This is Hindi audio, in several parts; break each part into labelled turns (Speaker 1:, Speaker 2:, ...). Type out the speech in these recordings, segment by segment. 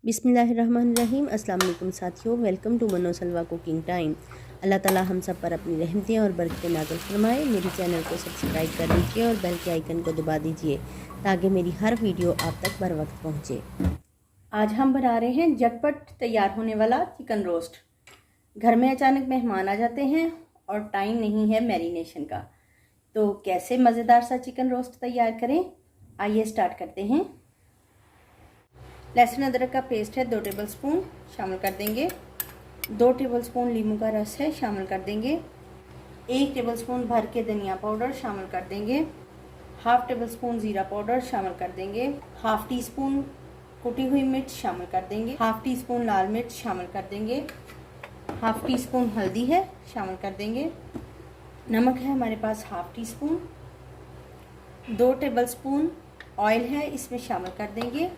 Speaker 1: बिस्मिल्लाहिर्रहमानिर्रहीम। अस्सलाम वालेकुम साथियों, वेलकम टू मनो सलवा कुकिंग टाइम। अल्लाह ताला हम सब पर अपनी रहमतें और बरकतें नाज़िल फरमाए। मेरी चैनल को सब्सक्राइब कर लीजिए और बेल के आइकन को दबा दीजिए ताकि मेरी हर वीडियो आप तक बर वक्त पहुँचे। आज हम बना रहे हैं झटपट तैयार होने वाला चिकन रोस्ट। घर में अचानक मेहमान आ जाते हैं और टाइम नहीं है मैरिनेशन का, तो कैसे मज़ेदार सा चिकन रोस्ट तैयार करें, आइए स्टार्ट करते हैं। लहसुन अदरक का पेस्ट है 2 टेबलस्पून शामिल कर देंगे। 2 टेबलस्पून लीमू का रस है शामिल कर देंगे। 1 टेबलस्पून भर के धनिया पाउडर शामिल कर देंगे। हाफ टेबलस्पून ज़ीरा पाउडर शामिल कर देंगे। हाफ टी स्पून कुटी हुई मिर्च शामिल कर देंगे। हाफ टी स्पून लाल मिर्च शामिल कर देंगे। हाफ टी स्पून हल्दी है शामिल कर देंगे। नमक है हमारे पास half teaspoon. 2 tablespoon oil है इसमें शामिल कर देंगे।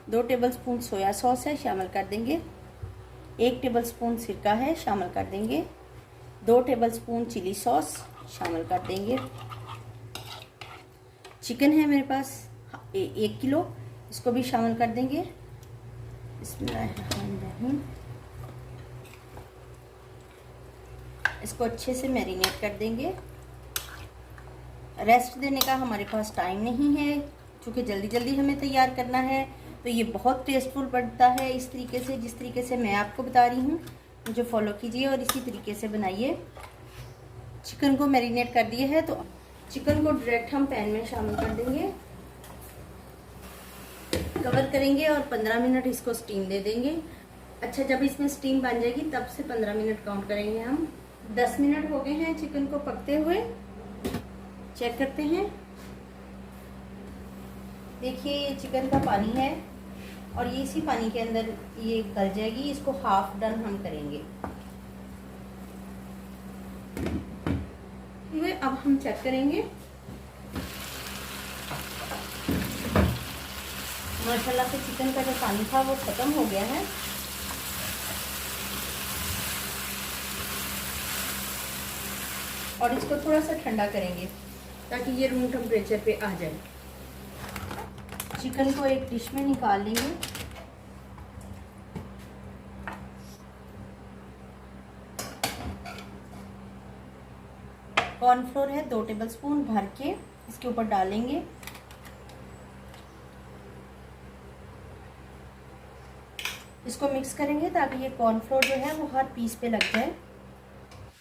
Speaker 1: 2 टेबलस्पून सोया सॉस है शामिल कर देंगे। 1 टेबलस्पून सिरका है शामिल कर देंगे। 2 टेबलस्पून चिली सॉस शामिल कर देंगे। चिकन है मेरे पास 1 किलो, इसको भी शामिल कर देंगे। बिस्मिल्लाहिर्रहमानिर्रहीम। इसको अच्छे से मैरिनेट कर देंगे। रेस्ट देने का हमारे पास टाइम नहीं है, क्योंकि जल्दी जल्दी हमें तैयार करना है, तो ये बहुत टेस्टफुल बनता है। इस तरीके से, जिस तरीके से मैं आपको बता रही हूँ, मुझे फॉलो कीजिए और इसी तरीके से बनाइए। चिकन को मैरिनेट कर दिए है, तो चिकन को डायरेक्ट हम पैन में शामिल कर देंगे, कवर करेंगे और 15 मिनट इसको स्टीम दे देंगे। अच्छा, जब इसमें स्टीम बन जाएगी तब से 15 मिनट काउंट करेंगे हम। 10 मिनट हो गए हैं चिकन को पकते हुए, चेक करते हैं। देखिए ये चिकन का पानी है और ये इसी पानी के अंदर ये गल जाएगी। इसको हाफ डन हम करेंगे। अब हम चेक करेंगे। माशाल्लाह से चिकन का जो पानी था वो खत्म हो गया है। और इसको थोड़ा सा ठंडा करेंगे ताकि ये रूम टेम्परेचर पे आ जाए। चिकन को एक डिश में निकाल लेंगे। कॉर्नफ्लोर है 2 टेबलस्पून भर के इसके ऊपर डालेंगे। इसको मिक्स करेंगे ताकि ये कॉर्नफ्लोर जो है वो हर पीस पे लग जाए।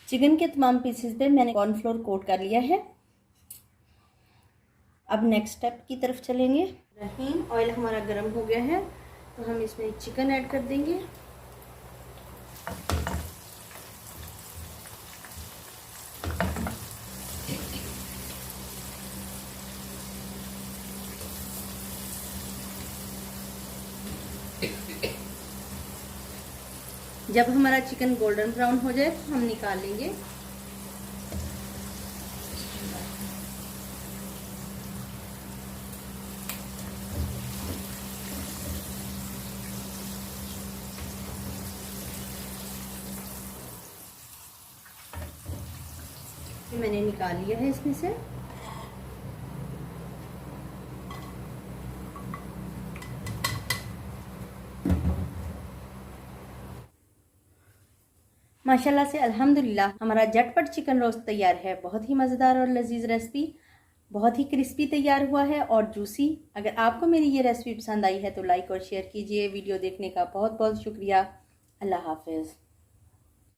Speaker 1: चिकन के तमाम पीसेस पे मैंने कॉर्नफ्लोर कोट कर लिया है। अब नेक्स्ट स्टेप की तरफ चलेंगे। ऑयल हमारा गर्म हो गया है, तो हम इसमें चिकन ऐड कर देंगे। जब हमारा चिकन गोल्डन ब्राउन हो जाए तो हम निकाल लेंगे। मैंने निकाल लिया है इसमें से। माशाल्लाह से अल्हम्दुलिल्लाह हमारा झटपट चिकन रोस्ट तैयार है। बहुत ही मज़ेदार और लजीज रेसिपी, बहुत ही क्रिस्पी तैयार हुआ है और जूसी। अगर आपको मेरी ये रेसिपी पसंद आई है तो लाइक और शेयर कीजिए। वीडियो देखने का बहुत बहुत शुक्रिया। अल्लाह हाफिज़।